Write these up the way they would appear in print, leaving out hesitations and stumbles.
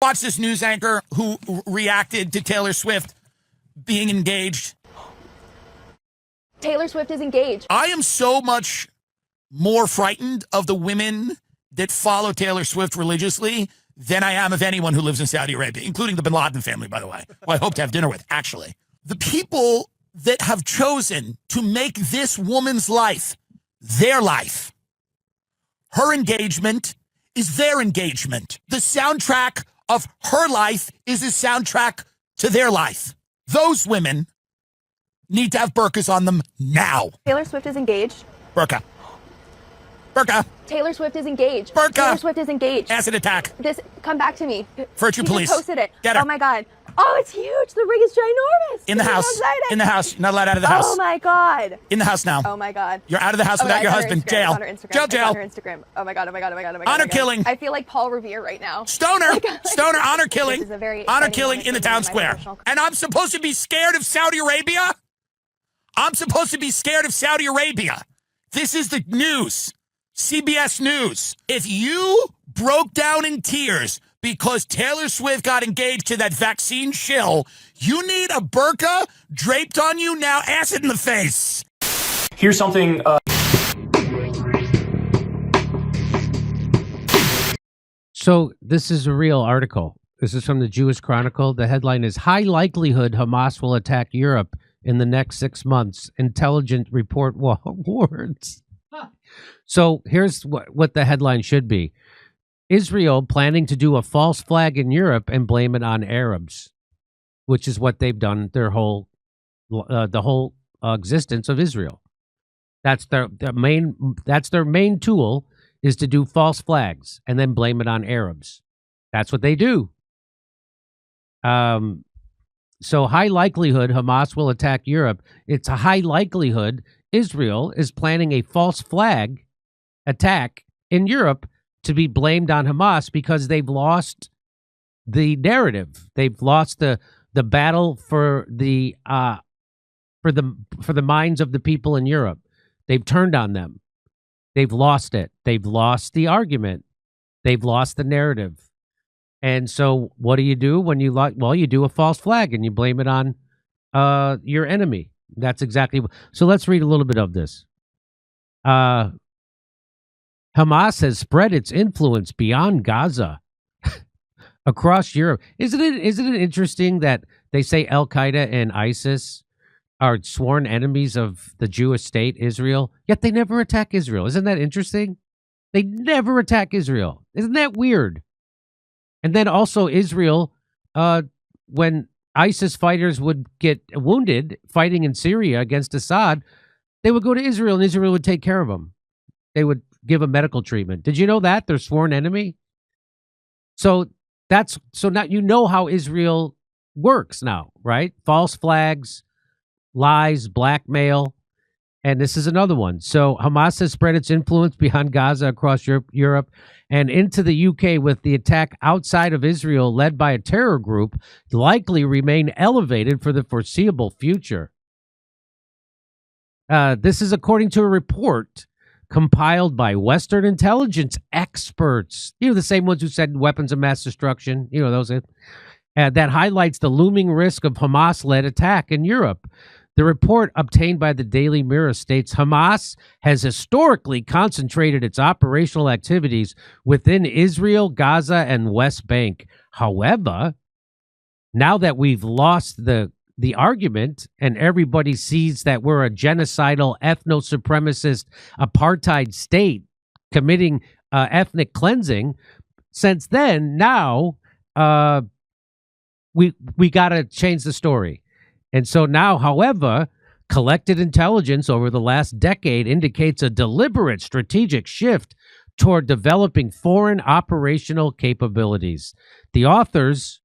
Watch this news anchor who reacted to Taylor Swift being engaged. Taylor Swift is engaged. I am so much more frightened of the women that follow Taylor Swift religiously than I am of anyone who lives in Saudi Arabia, including the bin Laden family, by the way, who I hope to have dinner with, actually. The people that have chosen to make this woman's life their life, her engagement is their engagement. The soundtrack of her life is a soundtrack to their life. Those women need to have burqas on them now. Taylor Swift is engaged. Burqa. Burqa. Taylor Swift is engaged. Burqa. Taylor Swift is engaged. Acid attack. This, come back to me. Virtue She police. just posted it. Get her. Oh my God. Oh, it's huge. The ring is ginormous. In the I'm house. so excited. In the house. You're not allowed out of the house. Oh my God. In the house now. Oh my God. You're out of the house without your husband. Jail. On her Instagram. Jail, It's jail. on her Instagram. Oh my God. Oh my God. Oh my God. Oh my God. Honor Oh my God. killing. I feel like Paul Revere right now. Stoner. Stoner. Honor This killing. is a very Honor exciting killing moment in the for me town in my square. professional- And I'm supposed to be scared of Saudi Arabia? I'm supposed to be scared of Saudi Arabia. This is the news. CBS News. If you broke down in tears because Taylor Swift got engaged to that vaccine shill, you need a burqa draped on you now, acid in the face. Here's something. So this is a real article. This is from the Jewish Chronicle. The headline is High Likelihood Hamas Will Attack Europe in the Next 6 Months. Intelligent Report Warns. So here's what the headline should be. Israel planning to do a false flag in Europe and blame it on Arabs, which is what they've done their whole existence of Israel. That's their main tool, is to do false flags and then blame it on Arabs. That's what they do. So high likelihood Hamas will attack Europe. It's a high likelihood Israel is planning a false flag attack in Europe to be blamed on Hamas because they've lost the narrative. They've lost the battle for the minds of the people in Europe. They've turned on them. They've lost it. They've lost the argument. They've lost the narrative. And so what do you do when you you do a false flag and you blame it on your enemy. That's exactly what. So let's read a little bit of this. Hamas has spread its influence beyond Gaza across Europe. Isn't it interesting that they say Al Qaeda and ISIS are sworn enemies of the Jewish state, Israel, yet they never attack Israel? Isn't that interesting? They never attack Israel. Isn't that weird? And then also Israel, when ISIS fighters would get wounded fighting in Syria against Assad, they would go to Israel and Israel would take care of them. They would give them medical treatment. Did you know that? They're sworn enemy. So now you know how Israel works now, right? False flags, lies, blackmail. And this is another one. So Hamas has spread its influence beyond Gaza across Europe and into the UK, with the attack outside of Israel led by a terror group likely remain elevated for the foreseeable future. This is according to a report compiled by Western intelligence experts. You know, the same ones who said weapons of mass destruction, you know, those that highlights the looming risk of Hamas-led attack in Europe. The report obtained by the Daily Mirror states Hamas has historically concentrated its operational activities within Israel, Gaza, and West Bank. However, now that we've lost the argument and everybody sees that we're a genocidal, ethno-supremacist, apartheid state committing ethnic cleansing, since then, now we got to change the story. And so now, however, collected intelligence over the last decade indicates a deliberate strategic shift toward developing foreign operational capabilities. The authors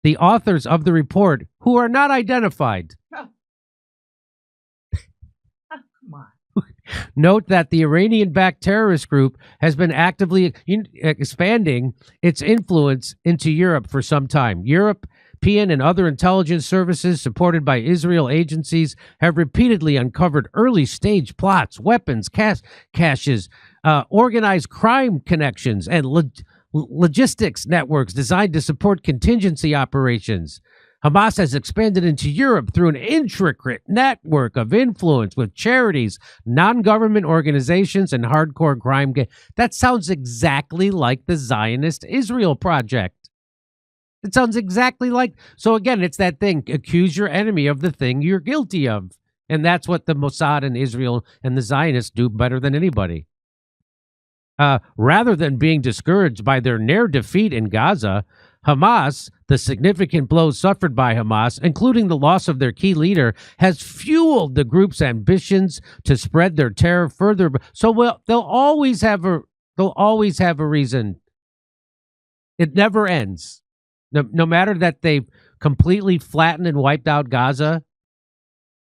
of the report, who are not identified, note that the Iranian-backed terrorist group has been actively expanding its influence into Europe for some time. European and other intelligence services supported by Israel agencies have repeatedly uncovered early-stage plots, weapons, caches, organized crime connections, and logistics networks designed to support contingency operations. Hamas has expanded into Europe through an intricate network of influence with charities, non-government organizations, and hardcore crime gangs. That sounds exactly like the Zionist Israel project. It sounds exactly like... So again, it's that thing, accuse your enemy of the thing you're guilty of. And that's what the Mossad and Israel and the Zionists do better than anybody. Rather than being discouraged by their near defeat in Gaza, Hamas, the significant blows suffered by Hamas, including the loss of their key leader, has fueled the group's ambitions to spread their terror further. So they'll always have a reason. It never ends. No matter that they've completely flattened and wiped out Gaza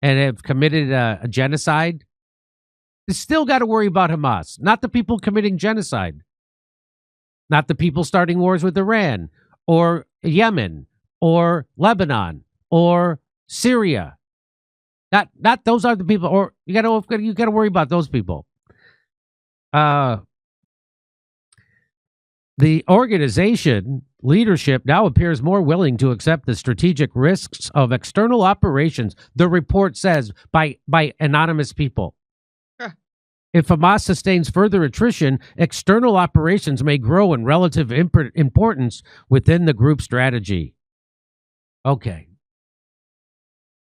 and have committed a genocide, they still got to worry about Hamas, not the people committing genocide, not the people starting wars with Iran or Yemen or Lebanon or Syria. Not those are the people. Or you got to worry about those people. The organization leadership now appears more willing to accept the strategic risks of external operations, the report says, by anonymous people. If Hamas sustains further attrition, external operations may grow in relative importance within the group strategy. Okay.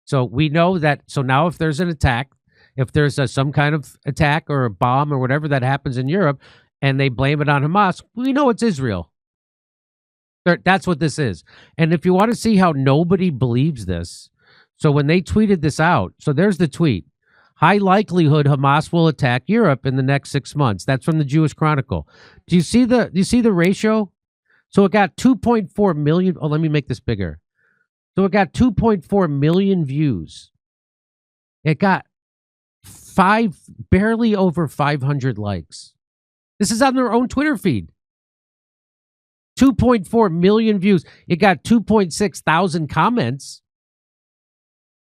So we know that. So now if there's an attack, if there's some kind of attack or a bomb or whatever that happens in Europe, and they blame it on Hamas, we know it's Israel. That's what this is. And if you want to see how nobody believes this, so when they tweeted this out, so there's the tweet. High likelihood Hamas will attack Europe in the next 6 months. That's from the Jewish Chronicle. Do you see the ratio? So it got 2.4 million. Oh, let me make this bigger. So it got 2.4 million views. It got barely over 500 likes. This is on their own Twitter feed. 2.4 million views. It got 2.6 thousand comments.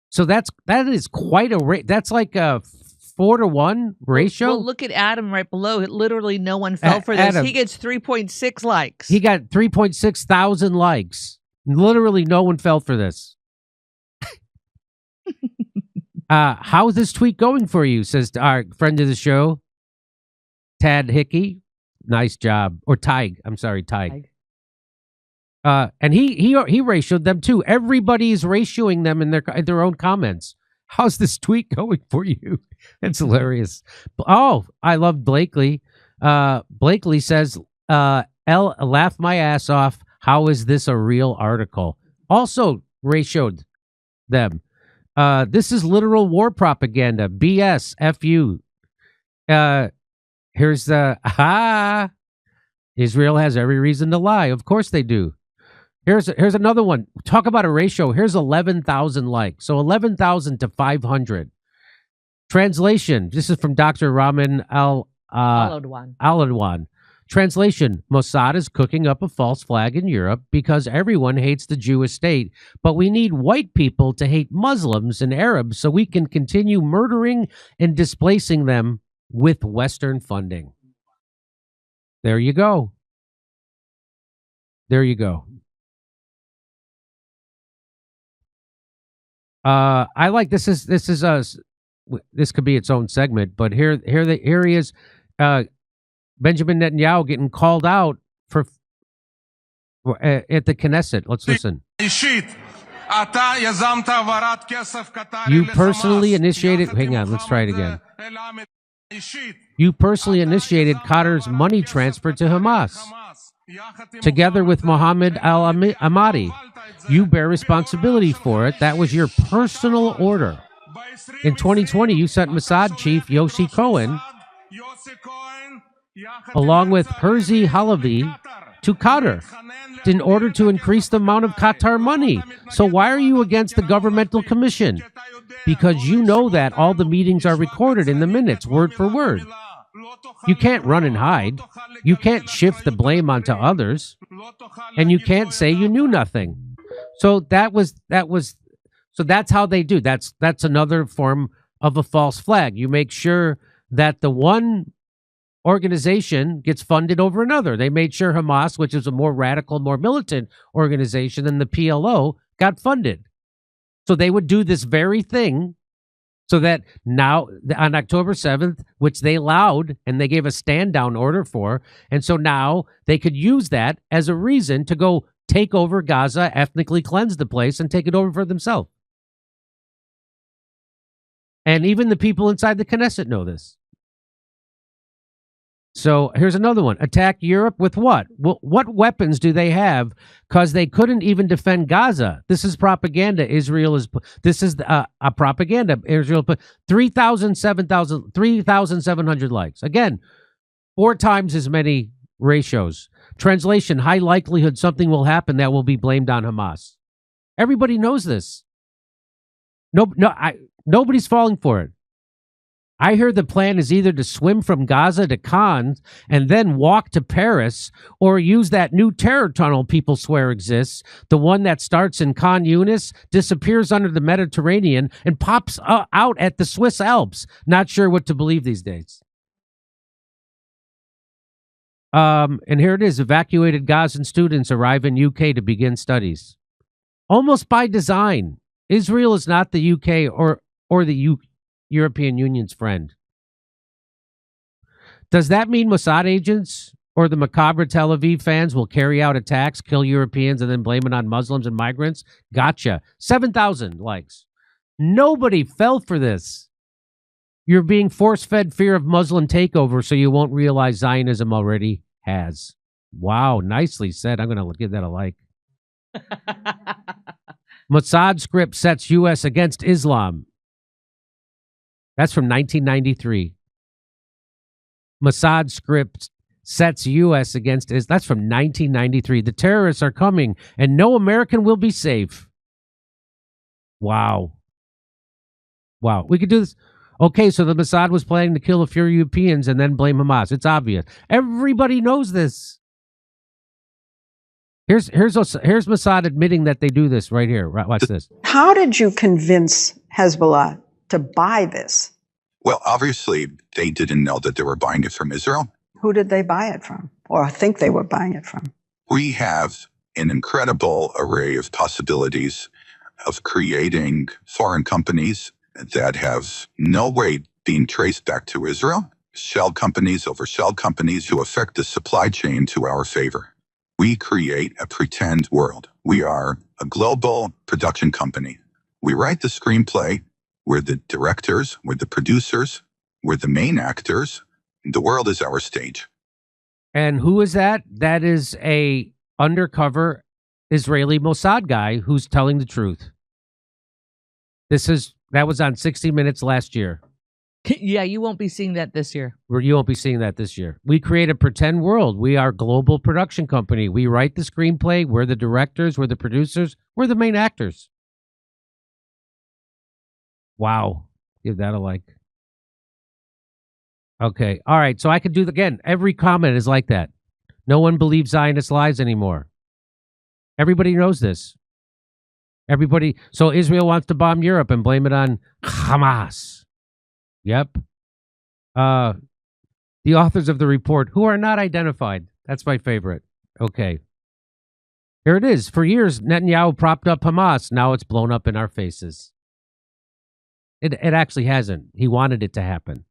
So that is quite a rate. That's like a 4-to-1 ratio. Well, look at Adam right below. Literally, no one fell for this. Adam, he gets 3.6 likes. He got 3.6 thousand likes. Literally, no one fell for this. How's this tweet going for you? Says our friend of the show, Tad Hickey. Nice job. Or Tig. I'm sorry, Tig. And he ratioed them too. Everybody's ratioing them in their own comments. How's this tweet going for you? It's hilarious. Oh, I love Blakely. Blakely says, laugh my ass off. How is this a real article? Also ratioed them. This is literal war propaganda. BS. FU. Here's the Israel has every reason to lie. Of course they do. Here's another one. Talk about a ratio. Here's 11,000 likes. So 11,000 to 500. Translation. This is from Dr. Ramin Aladwan. Translation. Mossad is cooking up a false flag in Europe because everyone hates the Jewish state, but we need white people to hate Muslims and Arabs so we can continue murdering and displacing them with Western funding. There you go. There you go. I like this is this could be its own segment, but here he is, Benjamin Netanyahu getting called out for at the Knesset. Let's listen. You personally initiated. Hang on, let's try it again. You personally initiated Qatar's money transfer to Hamas. Together with Mohammed al-Ahmadi, you bear responsibility for it. That was your personal order. In 2020, you sent Mossad chief Yossi Cohen, along with Herzi Halavi, to Qatar in order to increase the amount of Qatar money. So why are you against the governmental commission? Because you know that all the meetings are recorded in the minutes, word for word. You can't run and hide. You can't shift the blame onto others. And you can't say you knew nothing. So so that's how they do. That's another form of a false flag. You make sure that the one organization gets funded over another. They made sure Hamas, which is a more radical, more militant organization than the PLO, got funded. So they would do this very thing so that now on October 7th, which they allowed and they gave a stand down order for, and so now they could use that as a reason to go take over Gaza, ethnically cleanse the place, and take it over for themselves. And even the people inside the Knesset know this. So here's another one. Attack Europe with what? What weapons do they have? Because they couldn't even defend Gaza. This is propaganda. This is a propaganda. Israel put 3,700 likes. Again, 4 times as many ratios. Translation, high likelihood something will happen that will be blamed on Hamas. Everybody knows this. Nobody's falling for it. I hear the plan is either to swim from Gaza to Cannes and then walk to Paris, or use that new terror tunnel people swear exists, the one that starts in Khan Yunis, disappears under the Mediterranean, and pops out at the Swiss Alps. Not sure what to believe these days. And here it is. Evacuated Gazan students arrive in UK to begin studies. Almost by design. Israel is not the UK or the European Union's friend. Does that mean Mossad agents or the macabre Tel Aviv fans will carry out attacks, kill Europeans, and then blame it on Muslims and migrants? Gotcha. 7,000 likes. Nobody fell for this. You're being force-fed fear of Muslim takeover so you won't realize Zionism already has. Wow, nicely said. I'm going to give that a like. Mossad script sets U.S. against Islam. That's from 1993. Mossad script sets U.S. against Islam. That's from 1993. The terrorists are coming, and no American will be safe. Wow. Wow. We could do this. Okay, so the Mossad was planning to kill a few Europeans and then blame Hamas. It's obvious. Everybody knows this. Here's Mossad admitting that they do this right here. Watch this. How did you convince Hezbollah to buy this? Well, obviously, they didn't know that they were buying it from Israel. Who did they buy it from, or think they were buying it from? We have an incredible array of possibilities of creating foreign companies that have no way being traced back to Israel, shell companies over shell companies who affect the supply chain to our favor. We create a pretend world. We are a global production company. We write the screenplay. We're the directors. We're the producers. We're the main actors. The world is our stage. And who is that? That is a undercover Israeli Mossad guy who's telling the truth. That was on 60 Minutes last year. Yeah, you won't be seeing that this year. You won't be seeing that this year. We create a pretend world. We are a global production company. We write the screenplay. We're the directors. We're the producers. We're the main actors. Wow. Give that a like. Okay. All right. So I could do again. Every comment is like that. No one believes Zionist lies anymore. Everybody knows this. Everybody. So Israel wants to bomb Europe and blame it on Hamas. Yep. The authors of the report, who are not identified. That's my favorite. Okay. Here it is. For years, Netanyahu propped up Hamas. Now it's blown up in our faces. It actually hasn't. He wanted it to happen.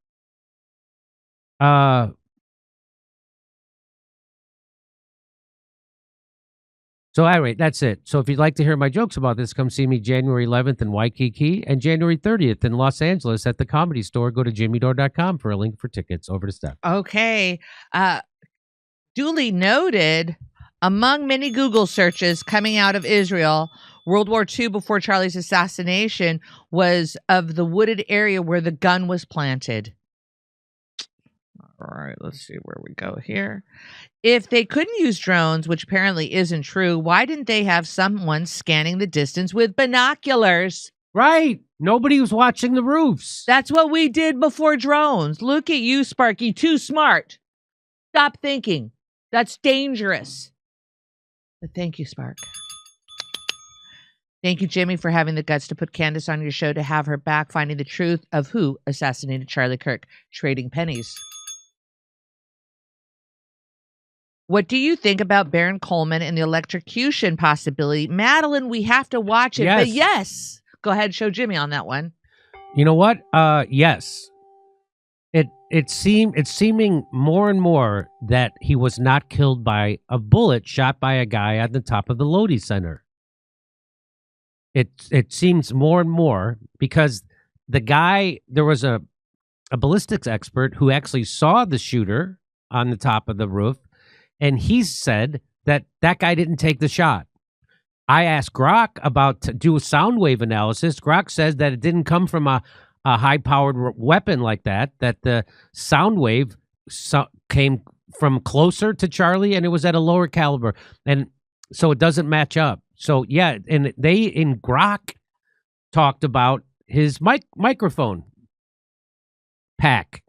So anyway, that's it. So if you'd like to hear my jokes about this, come see me January 11th in Waikiki and January 30th in Los Angeles at the Comedy Store. Go to jimmydore.com for a link for tickets. Over to Steph. Okay. Duly noted, among many Google searches coming out of Israel, World War II before Charlie's assassination was of the wooded area where the gun was planted. All right, let's see where we go here. If they couldn't use drones, which apparently isn't true, why didn't they have someone scanning the distance with binoculars? Right. Nobody was watching the roofs. That's what we did before drones. Look at you, Sparky. Too smart. Stop thinking. That's dangerous. But thank you, Spark. Thank you, Jimmy, for having the guts to put Candace on your show to have her back, finding the truth of who assassinated Charlie Kirk, trading pennies. What do you think about Baron Coleman and the electrocution possibility? Madeline, we have to watch it. Yes. But yes. Go ahead, show Jimmy on that one. You know what? Yes. It's seeming more and more that he was not killed by a bullet shot by a guy at the top of the Lodi Center. It seems more and more because the guy, there was a ballistics expert who actually saw the shooter on the top of the roof, and he said that guy didn't take the shot. I asked Grok about to do a sound wave analysis. Grok says that it didn't come from a high-powered weapon like that the sound wave came from closer to Charlie, and it was at a lower caliber. And so it doesn't match up. So, yeah, and they, in Grok, talked about his microphone pack.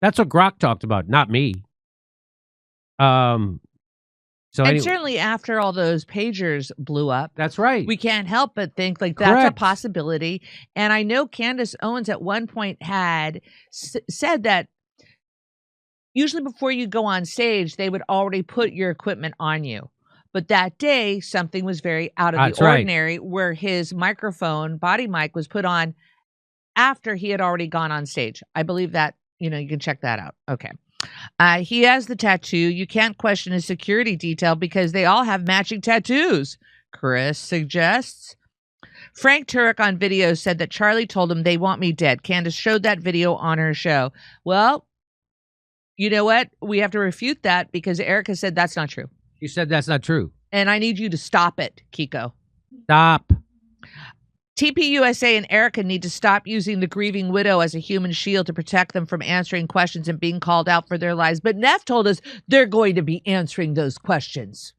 That's what Grok talked about, not me. So And anyway, certainly after all those pagers blew up, that's right. we can't help but think like that's Correct. a possibility. And I know Candace Owens at one point had said that usually before you go on stage, they would already put your equipment on you. But that day, something was very out of That's the right. ordinary where his microphone, body mic, was put on after he had already gone on stage. I believe that, you can check that out. Okay. He has the tattoo. You can't question his security detail because they all have matching tattoos, Chris suggests. Frank Turek on video said that Charlie told him they want me dead. Candace showed that video on her show. Well, you know what? We have to refute that because Erica said that's not true. You said that's not true. And I need you to stop it, Kiko. Stop. TPUSA and Erica need to stop using the grieving widow as a human shield to protect them from answering questions and being called out for their lies. But Neff told us they're going to be answering those questions.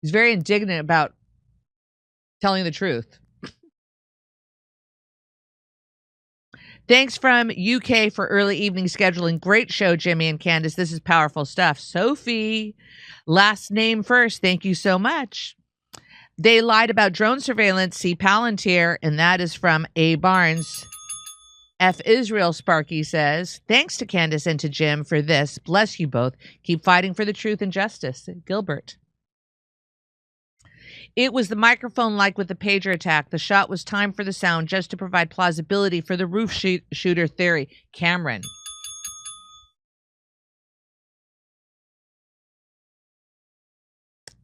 He's very indignant about telling the truth. Thanks from UK for early evening scheduling. Great show, Jimmy and Candace. This is powerful stuff. Sophie, last name first. Thank you so much. They lied about drone surveillance. See Palantir, and that is from A. Barnes. F. Israel, Sparky says, thanks to Candace and to Jim for this. Bless you both. Keep fighting for the truth and justice. Gilbert. It was the microphone like with the pager attack. The shot was timed for the sound just to provide plausibility for the roof shooter theory. Cameron.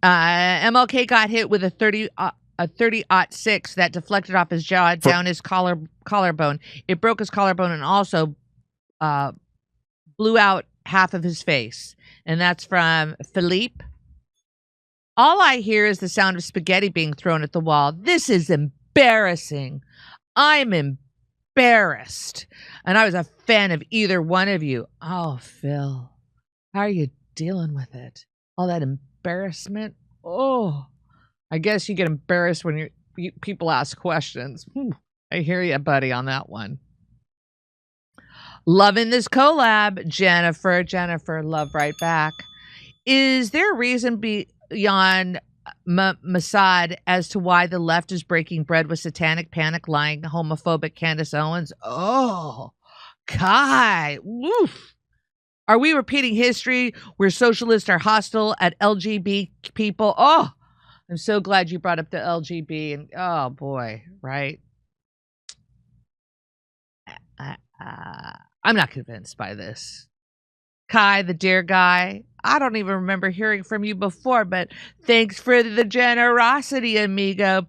MLK got hit with a 30-06 that deflected off his jaw down his collarbone. It broke his collarbone and also blew out half of his face. And that's from Philippe. All I hear is the sound of spaghetti being thrown at the wall. This is embarrassing. I'm embarrassed. And I was a fan of either one of you. Oh, Phil, how are you dealing with it? All that embarrassment. Oh, I guess you get embarrassed when people ask questions. I hear you, buddy, on that one. Loving this collab, Jennifer. Jennifer, love right back. Is there a reason beyond Mossad as to why the left is breaking bread with satanic, panic, lying, homophobic Candace Owens? Oh, Kai. Woof. Are we repeating history where socialists are hostile at LGBT people? Oh, I'm so glad you brought up the LGBT. And oh, boy, right? I'm not convinced by this. Kai, the dear guy, I don't even remember hearing from you before, but thanks for the generosity, amigo.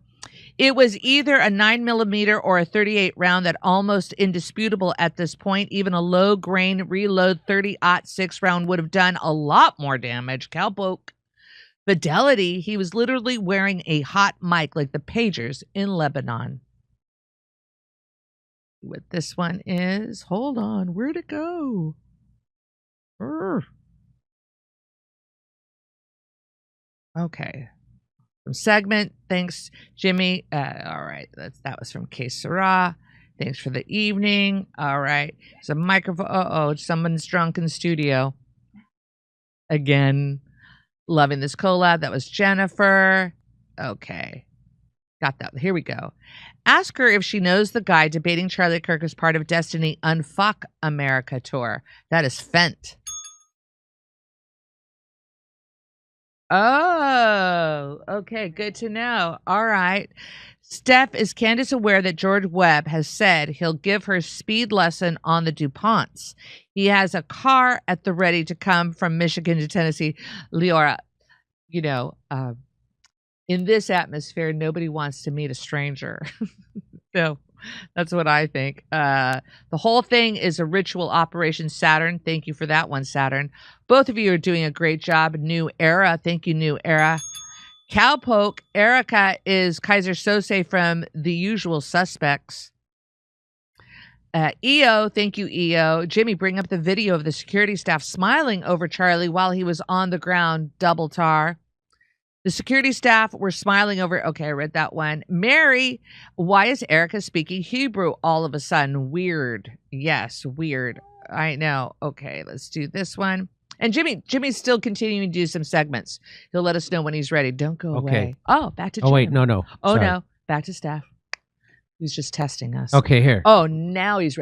It was either a 9mm or a 38 round that almost indisputable at this point. Even a low grain reload 30-06 round would have done a lot more damage. Cowpoke. Fidelity, he was literally wearing a hot mic like the pagers in Lebanon. What this one is, hold on, where'd it go? Okay. Segment. Thanks, Jimmy. All right. That was from K Sarah. Thanks for the evening. All right. It's a microphone. Someone's drunk in the studio. Again. Loving this collab. That was Jennifer. Okay. Got that. Here we go. Ask her if she knows the guy debating Charlie Kirk as part of Destiny Unfuck America tour. That is Fent. Oh, okay. Good to know. All right. Steph, is Candace aware that George Webb has said he'll give her speed lesson on the DuPonts? He has a car at the ready to come from Michigan to Tennessee. Leora, you know, in this atmosphere, nobody wants to meet a stranger. So that's what I think. The whole thing is a ritual Operation Saturn. Thank you for that one, Saturn. Both of you are doing a great job. New Era. Thank you, New Era. Cowpoke. Erica is Kaiser Sose from The Usual Suspects. EO. Thank you, EO. Jimmy, bring up the video of the security staff smiling over Charlie while he was on the ground. Double tar. The security staff were smiling over. Okay, I read that one. Mary, why is Erica speaking Hebrew all of a sudden? Weird. Yes, weird. I know. Okay, let's do this one. And Jimmy's still continuing to do some segments. He'll let us know when he's ready. Don't go away. Oh, back to Jim. Oh, wait, no. Oh, Sorry. no. Back to staff. He's just testing us. Okay, here. Oh, now he's ready.